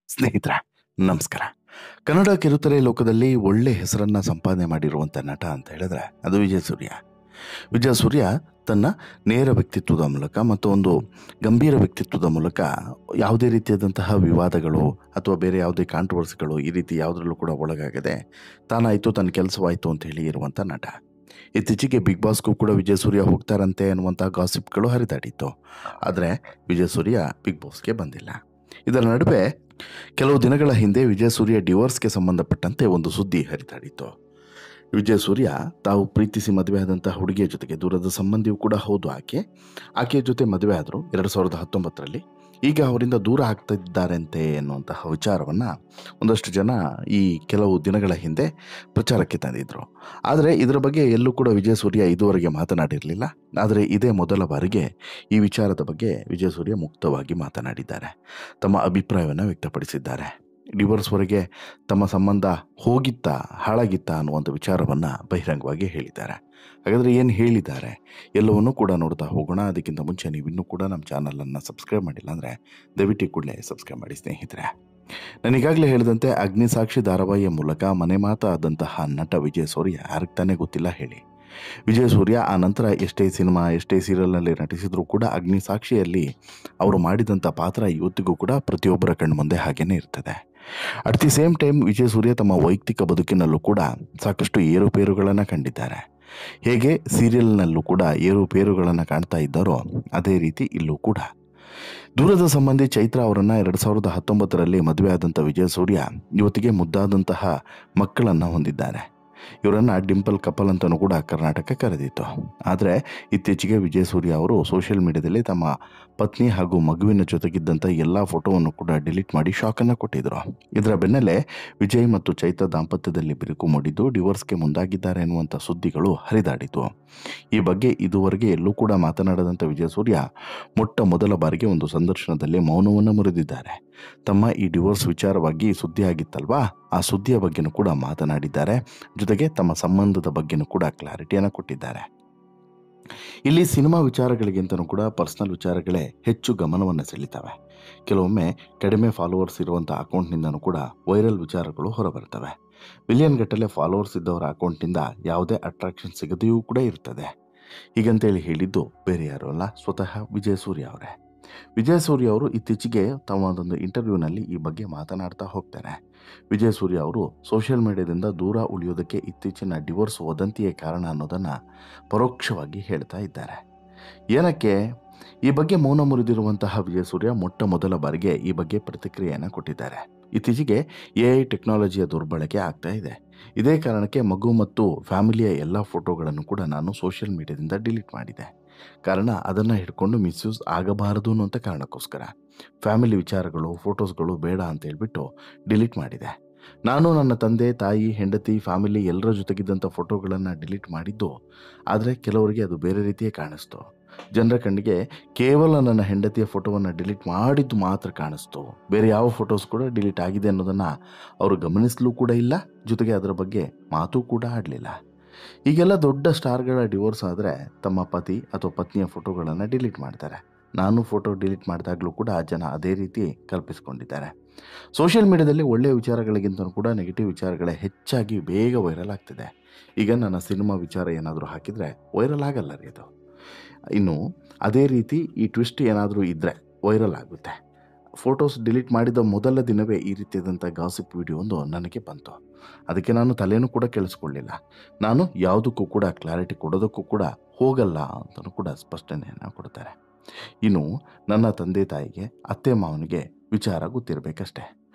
ಸ್ನೇಹಿತರೆ, ನಮಸ್ಕಾರ. ಕನ್ನಡ ಕಿರುತೆರೆ ಲೋಕದಲ್ಲಿ ಒಳ್ಳೆ ಹೆಸರನ್ನ ಸಂಪಾದನೆ ಮಾಡಿರುವಂಥ ನಟ ಅಂತ ಹೇಳಿದ್ರೆ ಅದು ವಿಜಯ್ ಸೂರ್ಯ. ವಿಜಯ್ ಸೂರ್ಯ ತನ್ನ ನೇರ ವ್ಯಕ್ತಿತ್ವದ ಮೂಲಕ ಮತ್ತು ಒಂದು ಗಂಭೀರ ವ್ಯಕ್ತಿತ್ವದ ಮೂಲಕ ಯಾವುದೇ ರೀತಿಯಾದಂತಹ ವಿವಾದಗಳು ಅಥವಾ ಬೇರೆ ಯಾವುದೇ ಕಾಂಟ್ರವರ್ಸಿಗಳು ಈ ರೀತಿ ಯಾವುದರಲ್ಲೂ ಕೂಡ ಒಳಗಾಗದೆ ತಾನಾಯಿತು ತನ್ನ ಕೆಲಸವಾಯಿತು ಅಂತ ಹೇಳಿ ಇರುವಂಥ ನಟ. ಇತ್ತೀಚೆಗೆ ಬಿಗ್ ಬಾಸ್ಗೂ ಕೂಡ ವಿಜಯ್ ಸೂರ್ಯ ಹೋಗ್ತಾರಂತೆ ಅನ್ನುವಂಥ ಗಾಸಿಪ್ಗಳು ಹರಿದಾಡಿತ್ತು. ಆದರೆ ವಿಜಯ್ ಸೂರ್ಯ ಬಿಗ್ ಬಾಸ್ಗೆ ಬಂದಿಲ್ಲ. ಇದರ ನಡುವೆ ಕೆಲವು ದಿನಗಳ ಹಿಂದೆ ವಿಜಯ್ ಸೂರ್ಯ ಡಿವೋರ್ಸ್ಗೆ ಸಂಬಂಧಪಟ್ಟಂತೆ ಒಂದು ಸುದ್ದಿ ಹರಿದಾಡಿತ್ತು. ವಿಜಯ್ ಸೂರ್ಯ ತಾವು ಪ್ರೀತಿಸಿ ಮದುವೆ ಆದಂತಹ ಹುಡುಗಿಯ ಜೊತೆಗೆ ದೂರದ ಸಂಬಂಧಿಯೂ ಕೂಡ ಹೌದು ಆಕೆಯ ಜೊತೆ ಮದುವೆ ಆದರು 2019ರಲ್ಲಿ. ಈಗ ಅವರಿಂದ ದೂರ ಆಗ್ತಾ ಇದ್ದಾರಂತೆ ಎನ್ನುವಂತಹ ವಿಚಾರವನ್ನು ಒಂದಷ್ಟು ಜನ ಈ ಕೆಲವು ದಿನಗಳ ಹಿಂದೆ ಪ್ರಚಾರಕ್ಕೆ ತಂದಿದ್ದರು. ಆದರೆ ಇದರ ಬಗ್ಗೆ ಎಲ್ಲೂ ಕೂಡ ವಿಜಯ್ ಸೂರ್ಯ ಇದುವರೆಗೆ ಮಾತನಾಡಿರಲಿಲ್ಲ. ಆದರೆ ಇದೇ ಮೊದಲ ಬಾರಿಗೆ ಈ ವಿಚಾರದ ಬಗ್ಗೆ ವಿಜಯ್ ಸೂರ್ಯ ಮುಕ್ತವಾಗಿ ಮಾತನಾಡಿದ್ದಾರೆ. ತಮ್ಮ ಅಭಿಪ್ರಾಯವನ್ನು ವ್ಯಕ್ತಪಡಿಸಿದ್ದಾರೆ. ಡಿವೋರ್ಸ್ವರೆಗೆ ತಮ್ಮ ಸಂಬಂಧ ಹೋಗಿತ್ತಾ ಹಾಳಾಗಿತ್ತಾ ಅನ್ನುವಂಥ ವಿಚಾರವನ್ನು ಬಹಿರಂಗವಾಗಿ ಹೇಳಿದ್ದಾರೆ. ಹಾಗಾದರೆ ಏನು ಹೇಳಿದ್ದಾರೆ ಎಲ್ಲವನ್ನೂ ಕೂಡ ನೋಡ್ತಾ ಹೋಗೋಣ. ಅದಕ್ಕಿಂತ ಮುಂಚೆ ನೀವು ಇನ್ನೂ ಕೂಡ ನಮ್ಮ ಚಾನಲನ್ನು ಸಬ್ಸ್ಕ್ರೈಬ್ ಮಾಡಿಲ್ಲ ಅಂದರೆ ದಯವಿಟ್ಟು ಕೂಡಲೇ ಸಬ್ಸ್ಕ್ರೈಬ್ ಮಾಡಿ ಸ್ನೇಹಿತರೆ. ನಾನೀಗಾಗಲೇ ಹೇಳಿದಂತೆ ಅಗ್ನಿಸಾಕ್ಷಿ ಧಾರಾವಾಹಿಯ ಮೂಲಕ ಮನೆ ಮಾತಾದಂತಹ ನಟ ವಿಜಯ್ ಸೂರ್ಯ ಯಾರಿಗೆ ತಾನೇ ಗೊತ್ತಿಲ್ಲ ಹೇಳಿ. ವಿಜಯ್ ಸೂರ್ಯ ಆ ನಂತರ ಎಷ್ಟೇ ಸಿನಿಮಾ ಎಷ್ಟೇ ಸೀರಿಯಲ್ನಲ್ಲಿ ನಟಿಸಿದರೂ ಕೂಡ ಅಗ್ನಿಸಾಕ್ಷಿಯಲ್ಲಿ ಅವರು ಮಾಡಿದಂಥ ಪಾತ್ರ ಇವತ್ತಿಗೂ ಕೂಡ ಪ್ರತಿಯೊಬ್ಬರ ಕಣ್ಮುಂದೆ ಹಾಗೇನೇ ಇರ್ತದೆ. At the same time Vijay Surya ತಮ್ಮ ವೈಯಕ್ತಿಕ ಬದುಕಿನಲ್ಲೂ ಕೂಡ ಸಾಕಷ್ಟು ಏರುಪೇರುಗಳನ್ನು ಕಂಡಿದ್ದಾರೆ. ಹೇಗೆ ಸೀರಿಯಲ್ನಲ್ಲೂ ಕೂಡ ಏರುಪೇರುಗಳನ್ನು ಕಾಣ್ತಾ ಇದ್ದಾರೋ ಅದೇ ರೀತಿ ಇಲ್ಲೂ ಕೂಡ. ದೂರದ ಸಂಬಂಧಿ ಚೈತ್ರ ಅವರನ್ನು 2019ರಲ್ಲಿ ಮದುವೆ ಆದಂಥ ವಿಜಯ್ ಸೂರ್ಯ ಇವತ್ತಿಗೆ ಮುದ್ದಾದಂತಹ ಮಕ್ಕಳನ್ನು ಹೊಂದಿದ್ದಾರೆ. ಇವರನ್ನು ಡಿಂಪಲ್ ಕಪಲ್ ಅಂತಲೂ ಕೂಡ ಕರ್ನಾಟಕ ಕರೆದಿತ್ತು. ಆದರೆ ಇತ್ತೀಚೆಗೆ ವಿಜಯ್ ಸೂರ್ಯ ಅವರು ಸೋಷಿಯಲ್ ಮೀಡಿಯಾದಲ್ಲಿ ತಮ್ಮ ಪತ್ನಿ ಹಾಗೂ ಮಗುವಿನ ಜೊತೆಗಿದ್ದಂಥ ಎಲ್ಲ ಫೋಟೋವನ್ನು ಕೂಡ ಡಿಲೀಟ್ ಮಾಡಿ ಶಾಕನ್ನು ಕೊಟ್ಟಿದ್ದರು. ಇದರ ಬೆನ್ನಲ್ಲೇ ವಿಜಯ್ ಮತ್ತು ಚೈತ್ರ ದಾಂಪತ್ಯದಲ್ಲಿ ಬಿರುಕು ಮೂಡಿದ್ದು ಡಿವೋರ್ಸ್ಗೆ ಮುಂದಾಗಿದ್ದಾರೆ ಎನ್ನುವಂಥ ಸುದ್ದಿಗಳು ಹರಿದಾಡಿತು. ಈ ಬಗ್ಗೆ ಇದುವರೆಗೆ ಎಲ್ಲೂ ಕೂಡ ಮಾತನಾಡದಂಥ ವಿಜಯ್ ಸೂರ್ಯ ಮೊಟ್ಟ ಮೊದಲ ಬಾರಿಗೆ ಒಂದು ಸಂದರ್ಶನದಲ್ಲಿ ಮೌನವನ್ನು ಮುರಿದಿದ್ದಾರೆ. ತಮ್ಮ ಈ ಡಿವೋರ್ಸ್ ವಿಚಾರವಾಗಿ ಸುದ್ದಿ ಆಗಿತ್ತಲ್ವಾ, ಆ ಸುದ್ದಿಯ ಬಗ್ಗೆನೂ ಕೂಡ ಮಾತನಾಡಿದ್ದಾರೆ. ಜೊತೆಗೆ ತಮ್ಮ ಸಂಬಂಧದ ಬಗ್ಗೆನೂ ಕೂಡ ಕ್ಲಾರಿಟಿಯನ್ನು ಕೊಟ್ಟಿದ್ದಾರೆ. ಇಲ್ಲಿ ಸಿನಿಮಾ ವಿಚಾರಗಳಿಗಿಂತನೂ ಕೂಡ ಪರ್ಸನಲ್ ವಿಚಾರಗಳೇ ಹೆಚ್ಚು ಗಮನವನ್ನು ಸೆಳೀತವೆ. ಕೆಲವೊಮ್ಮೆ ಕಡಿಮೆ ಫಾಲೋವರ್ಸ್ ಇರುವಂಥ ಅಕೌಂಟ್ನಿಂದನೂ ಕೂಡ ವೈರಲ್ ವಿಚಾರಗಳು ಹೊರಬರ್ತವೆ. ಮಿಲಿಯನ್ ಗಟ್ಟಲೆ ಫಾಲೋವರ್ಸ್ ಇದ್ದವರ ಅಕೌಂಟ್ನಿಂದ ಯಾವುದೇ ಅಟ್ರಾಕ್ಷನ್ ಸಿಗದೆಯೂ ಕೂಡ ಇರ್ತದೆ. ಹೀಗಂತೇಳಿ ಹೇಳಿದ್ದು ಬೇರೆ ಯಾರೂ ಅಲ್ಲ, ಸ್ವತಃ ವಿಜಯ್ ಸೂರ್ಯ ಅವರೇ. ವಿಜಯ್ ಸೂರ್ಯ ಅವರು ಇತ್ತೀಚೆಗೆ ತಮ್ಮ ಒಂದು ಇಂಟರ್ವ್ಯೂನಲ್ಲಿ ಈ ಬಗ್ಗೆ ಮಾತನಾಡ್ತಾ ಹೋಗ್ತಾರೆ. ವಿಜಯ್ ಸೂರ್ಯ ಅವರು ಸೋಷಿಯಲ್ ಮೀಡಿಯಾದಿಂದ ದೂರ ಉಳಿಯೋದಕ್ಕೆ ಇತ್ತೀಚಿನ ಡಿವೋರ್ಸ್ ವದಂತಿಯೇ ಕಾರಣ ಅನ್ನೋದನ್ನು ಪರೋಕ್ಷವಾಗಿ ಹೇಳ್ತಾ ಇದ್ದಾರೆ. ಏನಕ್ಕೆ ಈ ಬಗ್ಗೆ ಮೌನ ಮುರಿದಿರುವಂತಹ ವಿಜಯ್ ಸೂರ್ಯ ಮೊಟ್ಟ ಮೊದಲ ಬಾರಿಗೆ ಈ ಬಗ್ಗೆ ಪ್ರತಿಕ್ರಿಯೆಯನ್ನು ಕೊಟ್ಟಿದ್ದಾರೆ. ಇತ್ತೀಚೆಗೆ AI ಟೆಕ್ನಾಲಜಿಯ ದುರ್ಬಳಕೆ ಆಗ್ತಾ ಇದೆ. ಇದೇ ಕಾರಣಕ್ಕೆ ಮಗು ಮತ್ತು ಫ್ಯಾಮಿಲಿಯ ಎಲ್ಲ ಫೋಟೋಗಳನ್ನು ಕೂಡ ನಾನು ಸೋಷಿಯಲ್ ಮೀಡಿಯಾದಿಂದ ಡಿಲೀಟ್ ಮಾಡಿದೆ. ಕಾರಣ ಅದನ್ನು ಹಿಡ್ಕೊಂಡು ಮಿಸ್ಯೂಸ್ ಆಗಬಾರದು ಅನ್ನೋಂಥ ಕಾರಣಕ್ಕೋಸ್ಕರ ಫ್ಯಾಮಿಲಿ ವಿಚಾರಗಳು ಫೋಟೋಸ್ಗಳು ಬೇಡ ಅಂತ ಹೇಳ್ಬಿಟ್ಟು ಡಿಲೀಟ್ ಮಾಡಿದೆ. ನಾನು ನನ್ನ ತಂದೆ ತಾಯಿ ಹೆಂಡತಿ ಫ್ಯಾಮಿಲಿ ಎಲ್ಲರ ಜೊತೆಗಿದ್ದಂಥ ಫೋಟೋಗಳನ್ನು ಡಿಲೀಟ್ ಮಾಡಿದ್ದು. ಆದರೆ ಕೆಲವರಿಗೆ ಅದು ಬೇರೆ ರೀತಿಯೇ ಕಾಣಿಸ್ತು. ಜನರ ಕಣ್ಣಿಗೆ ಕೇವಲ ನನ್ನ ಹೆಂಡತಿಯ ಫೋಟೋವನ್ನು ಡಿಲೀಟ್ ಮಾಡಿದ್ದು ಮಾತ್ರ ಕಾಣಿಸ್ತು. ಬೇರೆ ಯಾವ ಫೋಟೋಸ್ ಕೂಡ ಡಿಲೀಟ್ ಆಗಿದೆ ಅನ್ನೋದನ್ನು ಅವರು ಗಮನಿಸಲೂ ಕೂಡ ಇಲ್ಲ. ಜೊತೆಗೆ ಅದರ ಬಗ್ಗೆ ಮಾತು ಕೂಡ ಆಡಲಿಲ್ಲ. ಈಗೆಲ್ಲ ದೊಡ್ಡ ಸ್ಟಾರ್ಗಳ ಡಿವೋರ್ಸ್ ಆದರೆ ತಮ್ಮ ಪತಿ ಅಥವಾ ಪತ್ನಿಯ ಫೋಟೋಗಳನ್ನು ಡಿಲೀಟ್ ಮಾಡ್ತಾರೆ. ನಾನು ಫೋಟೋ ಡಿಲೀಟ್ ಮಾಡಿದಾಗಲೂ ಕೂಡ ಜನ ಅದೇ ರೀತಿ ಕಲ್ಪಿಸ್ಕೊಂಡಿದ್ದಾರೆ. ಸೋಷಿಯಲ್ ಮೀಡಿಯಾದಲ್ಲಿ ಒಳ್ಳೆಯ ವಿಚಾರಗಳಿಗಿಂತ ಕೂಡ ನೆಗೆಟಿವ್ ವಿಚಾರಗಳೇ ಹೆಚ್ಚಾಗಿ ಬೇಗ ವೈರಲ್ ಆಗ್ತಿದೆ. ಈಗ ನನ್ನ ಸಿನಿಮಾ ವಿಚಾರ ಏನಾದರೂ ಹಾಕಿದರೆ ವೈರಲ್ ಆಗಲ್ಲ ರೀ ಅದು. ಇನ್ನು ಅದೇ ರೀತಿ ಈ ಟ್ವಿಸ್ಟ್ ಏನಾದರೂ ಇದ್ದರೆ ವೈರಲ್ ಆಗುತ್ತೆ. ಫೋಟೋಸ್ ಡಿಲೀಟ್ ಮಾಡಿದ ಮೊದಲ ದಿನವೇ ಈ ರೀತಿಯಾದಂಥ ಗಾಸಿಪ್ ವಿಡಿಯೋ ಒಂದು ನನಗೆ ಬಂತು. ಅದಕ್ಕೆ ನಾನು ತಲೆನೂ ಕೂಡ ಕೇಳಿಸ್ಕೊಳ್ಳಿಲ್ಲ. ನಾನು ಯಾವುದಕ್ಕೂ ಕೂಡ ಕ್ಲಾರಿಟಿ ಕೊಡೋದಕ್ಕೂ ಕೂಡ ಹೋಗಲ್ಲ ಅಂತಲೂ ಕೂಡ ಸ್ಪಷ್ಟನೆಯನ್ನು ಕೊಡ್ತಾರೆ. ಇನ್ನು ನನ್ನ ತಂದೆ ತಾಯಿಗೆ ಅತ್ತೆ ಮಾವನಿಗೆ ವಿಚಾರ ಗೊತ್ತಿರಬೇಕಷ್ಟೇ.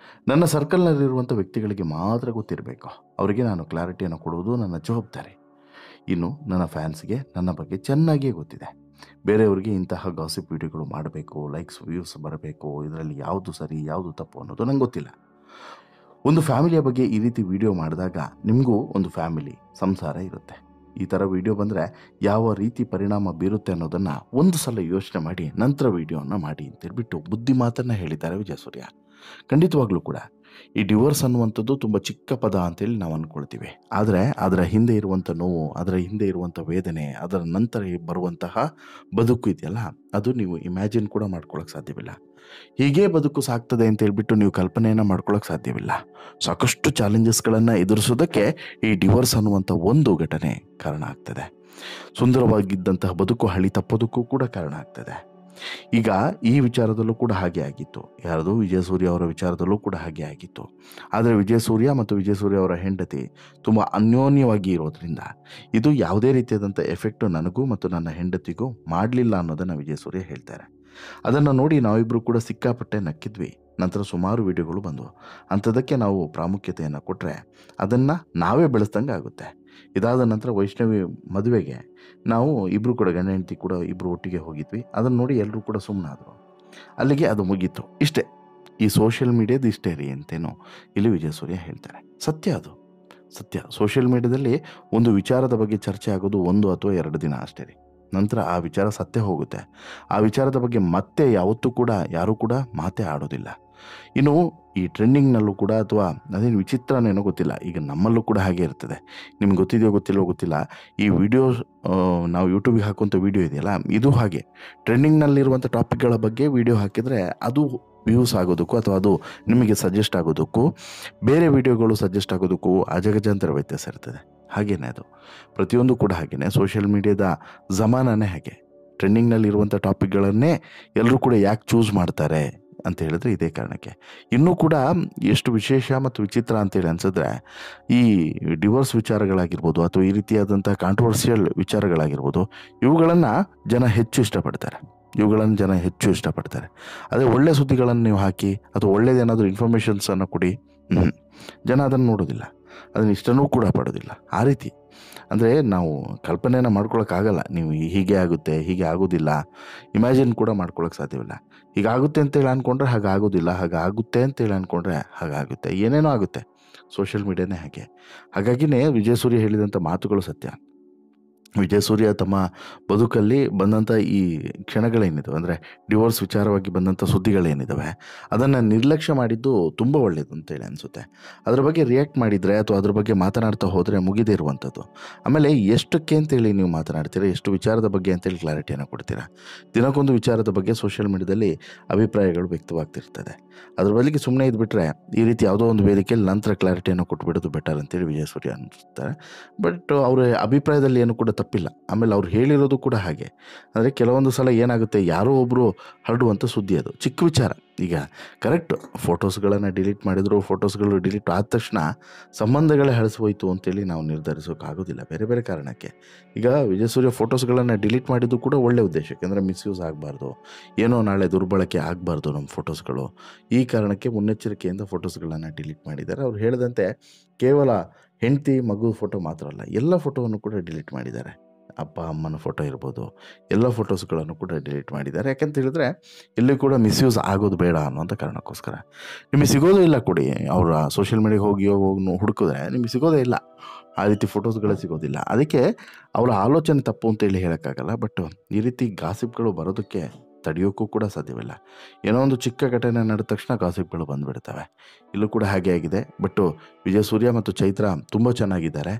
ನನ್ನ ಸರ್ಕಲ್ನಲ್ಲಿರುವಂಥ ವ್ಯಕ್ತಿಗಳಿಗೆ ಮಾತ್ರ ಗೊತ್ತಿರಬೇಕು. ಅವರಿಗೆ ನಾನು ಕ್ಲಾರಿಟಿಯನ್ನು ಕೊಡುವುದು ನನ್ನ ಜವಾಬ್ದಾರಿ. ಇನ್ನು ನನ್ನ ಫ್ಯಾನ್ಸ್ಗೆ ನನ್ನ ಬಗ್ಗೆ ಚೆನ್ನಾಗಿಯೇ ಗೊತ್ತಿದೆ. ಬೇರೆಯವರಿಗೆ ಇಂತಹ ಗಾಸಿಪ್ ವಿಡಿಯೋಗಳು ಮಾಡಬೇಕು, ಲೈಕ್ಸ್ ವ್ಯೂಸ್ ಬರಬೇಕು, ಇದರಲ್ಲಿ ಯಾವುದು ಸರಿ ಯಾವುದು ತಪ್ಪು ಅನ್ನೋದು ನಂಗೆ ಗೊತ್ತಿಲ್ಲ. ಒಂದು ಫ್ಯಾಮಿಲಿಯ ಬಗ್ಗೆ ಈ ರೀತಿ ವಿಡಿಯೋ ಮಾಡಿದಾಗ ನಿಮಗೂ ಒಂದು ಫ್ಯಾಮಿಲಿ ಸಂಸಾರ ಇರುತ್ತೆ. ಈ ಥರ ವಿಡಿಯೋ ಬಂದರೆ ಯಾವ ರೀತಿ ಪರಿಣಾಮ ಬೀರುತ್ತೆ ಅನ್ನೋದನ್ನು ಒಂದು ಸಲ ಯೋಚನೆ ಮಾಡಿ ನಂತರ ವಿಡಿಯೋನ ಮಾಡಿ ಅಂತೇಳ್ಬಿಟ್ಟು ಬುದ್ಧಿ ಮಾತನ್ನು ಹೇಳಿದ್ದಾರೆ ವಿಜಯ್ ಸೂರ್ಯ. ಖಂಡಿತವಾಗ್ಲೂ ಕೂಡ ಈ ಡಿವೋರ್ಸ್ ಅನ್ನುವಂಥದ್ದು ತುಂಬ ಚಿಕ್ಕ ಪದ ಅಂತೇಳಿ ನಾವು ಅಂದ್ಕೊಳ್ತೀವಿ. ಆದರೆ ಅದರ ಹಿಂದೆ ಇರುವಂಥ ನೋವು, ಅದರ ಹಿಂದೆ ಇರುವಂಥ ವೇದನೆ, ಅದರ ನಂತರ ಬರುವಂತಹ ಬದುಕು ಇದೆಯಲ್ಲ, ಅದು ನೀವು ಇಮ್ಯಾಜಿನ್ ಕೂಡ ಮಾಡ್ಕೊಳ್ಳೋಕೆ ಸಾಧ್ಯವಿಲ್ಲ. ಹೀಗೆ ಬದುಕು ಸಾಗ್ತದೆ ಅಂತ ಹೇಳ್ಬಿಟ್ಟು ನೀವು ಕಲ್ಪನೆಯನ್ನು ಮಾಡ್ಕೊಳ್ಳೋಕೆ ಸಾಧ್ಯವಿಲ್ಲ. ಸಾಕಷ್ಟು ಚಾಲೆಂಜಸ್ಗಳನ್ನು ಎದುರಿಸೋದಕ್ಕೆ ಈ ಡಿವೋರ್ಸ್ ಅನ್ನುವಂಥ ಒಂದು ಘಟನೆ ಕಾರಣ ಆಗ್ತದೆ. ಸುಂದರವಾಗಿದ್ದಂತಹ ಬದುಕು ಹಳಿ ತಪ್ಪೋದಕ್ಕೂ ಕೂಡ ಕಾರಣ ಆಗ್ತದೆ. ಈಗ ಈ ವಿಚಾರದಲ್ಲೂ ಕೂಡ ಹಾಗೆ ಆಗಿತ್ತು. ಯಾರದು ವಿಜಯಸೂರ್ಯ ಅವರ ವಿಚಾರದಲ್ಲೂ ಕೂಡ ಹಾಗೆ ಆಗಿತ್ತು. ಆದರೆ ವಿಜಯಸೂರ್ಯ ಮತ್ತು ವಿಜಯಸೂರ್ಯ ಅವರ ಹೆಂಡತಿ ತುಂಬ ಅನ್ಯೋನ್ಯವಾಗಿ ಇರೋದ್ರಿಂದ ಇದು ಯಾವುದೇ ರೀತಿಯಾದಂಥ ಎಫೆಕ್ಟು ನನಗೂ ಮತ್ತು ನನ್ನ ಹೆಂಡತಿಗೂ ಮಾಡಲಿಲ್ಲ ಅನ್ನೋದನ್ನು ವಿಜಯಸೂರ್ಯ ಹೇಳ್ತಾರೆ. ಅದನ್ನು ನೋಡಿ ನಾವಿಬ್ಬರು ಕೂಡ ಸಿಕ್ಕಾಪಟ್ಟೆ ನಕ್ಕಿದ್ವಿ. ನಂತರ ಸುಮಾರು ವಿಡಿಯೋಗಳು ಬಂದವು. ಅಂಥದಕ್ಕೆ ನಾವು ಪ್ರಾಮುಖ್ಯತೆಯನ್ನು ಕೊಟ್ಟರೆ ಅದನ್ನು ನಾವೇ ಬೆಳೆಸ್ದಂಗೆ ಆಗುತ್ತೆ. ಇದಾದ ನಂತರ ವೈಷ್ಣವಿ ಮದುವೆಗೆ ನಾವು ಇಬ್ಬರು ಕೂಡ ಗಂಡ ಹೆಂಡತಿ ಕೂಡ ಇಬ್ಬರು ಒಟ್ಟಿಗೆ ಹೋಗಿದ್ವಿ. ಅದನ್ನು ನೋಡಿ ಎಲ್ಲರೂ ಕೂಡ ಸುಮ್ಮನಾದರು. ಅಲ್ಲಿಗೆ ಅದು ಮುಗೀತು. ಇಷ್ಟೇ, ಈ ಸೋಷಿಯಲ್ ಮೀಡಿಯಾದ ಇಷ್ಟೇ ರೀ ಅಂತೇನೋ ಇಲ್ಲಿ ವಿಜಯಸೂರ್ಯ ಹೇಳ್ತಾರೆ. ಸತ್ಯ, ಅದು ಸತ್ಯ. ಸೋಷಿಯಲ್ ಮೀಡಿಯಾದಲ್ಲಿ ಒಂದು ವಿಚಾರದ ಬಗ್ಗೆ ಚರ್ಚೆ ಆಗೋದು 1 ಅಥವಾ 2 ದಿನ ಅಷ್ಟೇ ರೀ. ನಂತರ ಆ ವಿಚಾರ ಸತ್ತೇ ಹೋಗುತ್ತೆ. ಆ ವಿಚಾರದ ಬಗ್ಗೆ ಮತ್ತೆ ಯಾವತ್ತೂ ಕೂಡ ಯಾರೂ ಕೂಡ ಮಾತೇ ಆಡೋದಿಲ್ಲ. ಇನ್ನು ಈ ಟ್ರೆಂಡಿಂಗ್ನಲ್ಲೂ ಕೂಡ, ಅಥವಾ ಅದೇನು ವಿಚಿತ್ರನೇನೋ ಗೊತ್ತಿಲ್ಲ, ಈಗ ನಮ್ಮಲ್ಲೂ ಕೂಡ ಹಾಗೆ ಇರ್ತದೆ. ನಿಮ್ಗೆ ಗೊತ್ತಿದೆಯೋ ಗೊತ್ತಿಲ್ಲೋ ಗೊತ್ತಿಲ್ಲ, ಈ ವಿಡಿಯೋ ನಾವು ಯೂಟ್ಯೂಬಿಗೆ ಹಾಕುವಂಥ ವಿಡಿಯೋ ಇದೆಯಲ್ಲ, ಇದು ಹಾಗೆ ಟ್ರೆಂಡಿಂಗ್ನಲ್ಲಿರುವಂಥ ಟಾಪಿಕ್ಗಳ ಬಗ್ಗೆ ವಿಡಿಯೋ ಹಾಕಿದರೆ ಅದು ವ್ಯೂಸ್ ಆಗೋದಕ್ಕೂ ಅಥವಾ ಅದು ನಿಮಗೆ ಸಜೆಸ್ಟ್ ಆಗೋದಕ್ಕೂ, ಬೇರೆ ವಿಡಿಯೋಗಳು ಸಜೆಸ್ಟ್ ಆಗೋದಕ್ಕೂ ಅಜಗಜಾಂತರ ವ್ಯತ್ಯಾಸ ಇರ್ತದೆ. ಹಾಗೇನೆ ಅದು ಪ್ರತಿಯೊಂದು ಕೂಡ ಹಾಗೇನೆ. ಸೋಷಿಯಲ್ ಮೀಡಿಯಾದ ಜಮಾನನೇ ಹಾಗೆ. ಟ್ರೆಂಡಿಂಗ್ನಲ್ಲಿರುವಂಥ ಟಾಪಿಕ್ಗಳನ್ನೇ ಎಲ್ಲರೂ ಕೂಡ ಯಾಕೆ ಚೂಸ್ ಮಾಡ್ತಾರೆ ಅಂತ ಹೇಳಿದ್ರೆ ಇದೇ ಕಾರಣಕ್ಕೆ. ಇನ್ನೂ ಕೂಡ ಎಷ್ಟು ವಿಶೇಷ ಮತ್ತು ವಿಚಿತ್ರ ಅಂತೇಳಿ ಅನ್ಸಿದ್ರೆ, ಈ ಡಿವೋರ್ಸ್ ವಿಚಾರಗಳಾಗಿರ್ಬೋದು ಅಥವಾ ಈ ರೀತಿಯಾದಂಥ ಕಾಂಟ್ರವರ್ಸಿಯಲ್ ವಿಚಾರಗಳಾಗಿರ್ಬೋದು, ಇವುಗಳನ್ನು ಜನ ಹೆಚ್ಚು ಇಷ್ಟಪಡ್ತಾರೆ. ಅದೇ ಒಳ್ಳೆ ಸುದ್ದಿಗಳನ್ನು ನೀವು ಹಾಕಿ ಅಥವಾ ಒಳ್ಳೇದೇನಾದರೂ ಇನ್ಫಾರ್ಮೇಷನ್ಸನ್ನು ಕೊಡಿ, ಜನ ಅದನ್ನು ನೋಡೋದಿಲ್ಲ, ಅದನ್ನು ಇಷ್ಟನೂ ಕೂಡ ಪಡೋದಿಲ್ಲ. ಆ ರೀತಿ ಅಂದರೆ ನಾವು ಕಲ್ಪನೆಯನ್ನು ಮಾಡ್ಕೊಳಕ್ಕಾಗಲ್ಲ. ನೀವು ಹೀಗೆ ಆಗುತ್ತೆ, ಹೀಗೆ ಆಗೋದಿಲ್ಲ, ಇಮ್ಯಾಜಿನ್ ಕೂಡ ಮಾಡ್ಕೊಳಕ್ಕೆ ಸಾಧ್ಯವಿಲ್ಲ. ಹೀಗಾಗುತ್ತೆ ಅಂತೇಳಿ ಅಂದ್ಕೊಂಡ್ರೆ ಹಾಗಾಗೋದಿಲ್ಲ, ಹಾಗಾಗುತ್ತೆ ಅಂತೇಳಿ ಅಂದ್ಕೊಂಡ್ರೆ ಹಾಗಾಗುತ್ತೆ, ಏನೇನೋ ಆಗುತ್ತೆ. ಸೋಷಿಯಲ್ ಮೀಡಿಯಾನೇ ಹಾಗೆ. ಹಾಗಾಗಿನೇ ವಿಜಯಸೂರ್ಯ ಹೇಳಿದಂಥ ಮಾತುಗಳು ಸತ್ಯ. ವಿಜಯಸೂರ್ಯ ತಮ್ಮ ಬದುಕಲ್ಲಿ ಬಂದಂಥ ಈ ಕ್ಷಣಗಳೇನಿದ್ದಾವೆ, ಅಂದರೆ ಡಿವೋರ್ಸ್ ವಿಚಾರವಾಗಿ ಬಂದಂಥ ಸುದ್ದಿಗಳೇನಿದ್ದಾವೆ, ಅದನ್ನು ನಿರ್ಲಕ್ಷ್ಯ ಮಾಡಿದ್ದು ತುಂಬ ಒಳ್ಳೆಯದು ಅಂತೇಳಿ ಅನಿಸುತ್ತೆ. ಅದ್ರ ಬಗ್ಗೆ ರಿಯಾಕ್ಟ್ ಮಾಡಿದರೆ ಅಥವಾ ಅದ್ರ ಬಗ್ಗೆ ಮಾತನಾಡ್ತಾ ಹೋದರೆ ಮುಗಿದೇ ಇರುವಂಥದ್ದು. ಆಮೇಲೆ ಎಷ್ಟಕ್ಕೆ ಅಂತೇಳಿ ನೀವು ಮಾತನಾಡ್ತೀರಾ, ಎಷ್ಟು ವಿಚಾರದ ಬಗ್ಗೆ ಅಂತೇಳಿ ಕ್ಲಾರಿಟಿಯನ್ನು ಕೊಡ್ತೀರಾ. ದಿನಕ್ಕೊಂದು ವಿಚಾರದ ಬಗ್ಗೆ ಸೋಷಿಯಲ್ ಮೀಡಿಯಾದಲ್ಲಿ ಅಭಿಪ್ರಾಯಗಳು ವ್ಯಕ್ತವಾಗ್ತಿರ್ತದೆ. ಅದ್ರ ಬದಲಿಗೆ ಸುಮ್ಮನೆ ಇದ್ಬಿಟ್ರೆ ಈ ರೀತಿ ಯಾವುದೋ ಒಂದು ವೇದಿಕೆಯಲ್ಲಿ ನಂತರ ಕ್ಲಾರಿಟಿಯನ್ನು ಕೊಟ್ಬಿಡೋದು ಬೆಟರ್ ಅಂತೇಳಿ ವಿಜಯಸೂರ್ಯ ಅನಿಸ್ತಾರೆ. ಬಟ್ ಅವರ ಅಭಿಪ್ರಾಯದಲ್ಲಿ ಏನು ಕೂಡ ತಪ್ಪಿಲ್ಲ. ಆಮೇಲೆ ಅವ್ರು ಹೇಳಿರೋದು ಕೂಡ ಹಾಗೆ. ಅಂದರೆ ಕೆಲವೊಂದು ಸಲ ಏನಾಗುತ್ತೆ, ಯಾರೋ ಒಬ್ಬರು ಹರಡುವಂಥ ಸುದ್ದಿ, ಅದು ಚಿಕ್ಕ ವಿಚಾರ. ಈಗ ಕರೆಕ್ಟ್ ಫೋಟೋಸ್ಗಳನ್ನು ಡಿಲೀಟ್ ಮಾಡಿದ್ರು, ಫೋಟೋಸ್ಗಳು ಡಿಲೀಟ್ ಆದ ತಕ್ಷಣ ಸಂಬಂಧಗಳೇ ಹಳಸೋಯ್ತು ಅಂತೇಳಿ ನಾವು ನಿರ್ಧರಿಸೋಕ್ಕಾಗೋದಿಲ್ಲ, ಬೇರೆ ಬೇರೆ ಕಾರಣಕ್ಕೆ. ಈಗ ವಿಜಯಸೂರ್ಯ ಫೋಟೋಸ್ಗಳನ್ನು ಡಿಲೀಟ್ ಮಾಡಿದ್ದು ಕೂಡ ಒಳ್ಳೆಯ ಉದ್ದೇಶಕ್ಕೆ, ಅಂದರೆ ಮಿಸ್ಯೂಸ್ ಆಗಬಾರ್ದು, ಏನೋ ನಾಳೆ ದುರ್ಬಳಕೆ ಆಗಬಾರ್ದು ನಮ್ಮ ಫೋಟೋಸ್ಗಳು. ಈ ಕಾರಣಕ್ಕೆ ಮುನ್ನೆಚ್ಚರಿಕೆಯಿಂದ ಫೋಟೋಸ್ಗಳನ್ನು ಡಿಲೀಟ್ ಮಾಡಿದ್ದಾರೆ. ಅವ್ರು ಹೇಳಿದಂತೆ ಕೇವಲ ಹೆಂಡತಿ ಮಗು ಫೋಟೋ ಮಾತ್ರ ಅಲ್ಲ, ಎಲ್ಲ ಫೋಟೋವನ್ನು ಕೂಡ ಡಿಲೀಟ್ ಮಾಡಿದ್ದಾರೆ. ಅಪ್ಪ ಅಮ್ಮನ ಫೋಟೋ ಇರ್ಬೋದು, ಎಲ್ಲ ಫೋಟೋಸ್ಗಳನ್ನು ಕೂಡ ಡಿಲೀಟ್ ಮಾಡಿದ್ದಾರೆ. ಯಾಕಂತ ಹೇಳಿದ್ರೆ ಎಲ್ಲಿ ಕೂಡ ಮಿಸ್ಯೂಸ್ ಆಗೋದು ಬೇಡ ಅನ್ನೋಂಥ ಕಾರಣಕ್ಕೋಸ್ಕರ. ನಿಮಗೆ ಸಿಗೋದೇ ಇಲ್ಲ ಕೊಡಿ, ಅವರ ಸೋಷಿಯಲ್ ಮೀಡಿಯಾಗೆ ಹೋಗಿ ಹುಡುಕಿದ್ರೆ ನಿಮಗೆ ಸಿಗೋದೇ ಇಲ್ಲ, ಆ ರೀತಿ ಫೋಟೋಸ್ಗಳೇ ಸಿಗೋದಿಲ್ಲ. ಅದಕ್ಕೆ ಅವರ ಆಲೋಚನೆ ತಪ್ಪು ಅಂತೇಳಿ ಹೇಳೋಕ್ಕಾಗಲ್ಲ. ಬಟ್ ಈ ರೀತಿ ಗಾಸಿಪ್ಗಳು ಬರೋದಕ್ಕೆ ತಡೆಯೋಕ್ಕೂ ಕೂಡ ಸಾಧ್ಯವಿಲ್ಲ. ಏನೋ ಒಂದು ಚಿಕ್ಕ ಘಟನೆ ನಡೆದ ತಕ್ಷಣ ಗಾಸಿಪ್ಗಳು ಬಂದುಬಿಡ್ತವೆ. ಇಲ್ಲೂ ಕೂಡ ಹಾಗೆ ಆಗಿದೆ. ಬಟ್ಟು ವಿಜಯಸೂರ್ಯ ಮತ್ತು ಚೈತ್ರ ತುಂಬ ಚೆನ್ನಾಗಿದ್ದಾರೆ.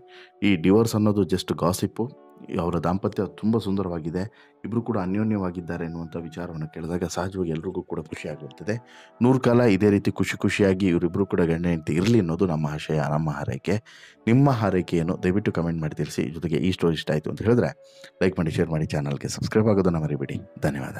ಈ ಡಿವೋರ್ಸ್ ಅನ್ನೋದು ಜಸ್ಟ್ ಗಾಸಿಪ್ಪು. ಅವರ ದಾಂಪತ್ಯ ತುಂಬ ಸುಂದರವಾಗಿದೆ, ಇಬ್ಬರು ಕೂಡ ಅನ್ಯೋನ್ಯವಾಗಿದ್ದಾರೆ ಎನ್ನುವಂಥ ವಿಚಾರವನ್ನು ಕೇಳಿದಾಗ ಸಹಜವಾಗಿ ಎಲ್ರಿಗೂ ಕೂಡ ಖುಷಿಯಾಗಿರ್ತದೆ. 100 ಕಾಲ ಇದೇ ರೀತಿ ಖುಷಿಯಾಗಿ ಇವರಿಬ್ಬರು ಕೂಡ ಗಂಡ ಹೆಂಡತಿ ಇರಲಿ ಅನ್ನೋದು ನಮ್ಮ ಆಶಯ, ನಮ್ಮ ಹಾರೈಕೆ. ನಿಮ್ಮ ಹಾರೈಕೆ ಏನು ದಯವಿಟ್ಟು ಕಮೆಂಟ್ ಮಾಡಿ ತಿಳಿಸಿ. ಜೊತೆಗೆ ಈ ಸ್ಟೋರಿ ಇಷ್ಟ ಆಯಿತು ಅಂತ ಹೇಳಿದ್ರೆ ಲೈಕ್ ಮಾಡಿ, ಶೇರ್ ಮಾಡಿ, ಚಾನಲ್ಗೆ ಸಬ್ಸ್ಕ್ರೈಬ್ ಆಗೋದನ್ನು ಮರಿಬೇಡಿ. ಧನ್ಯವಾದ.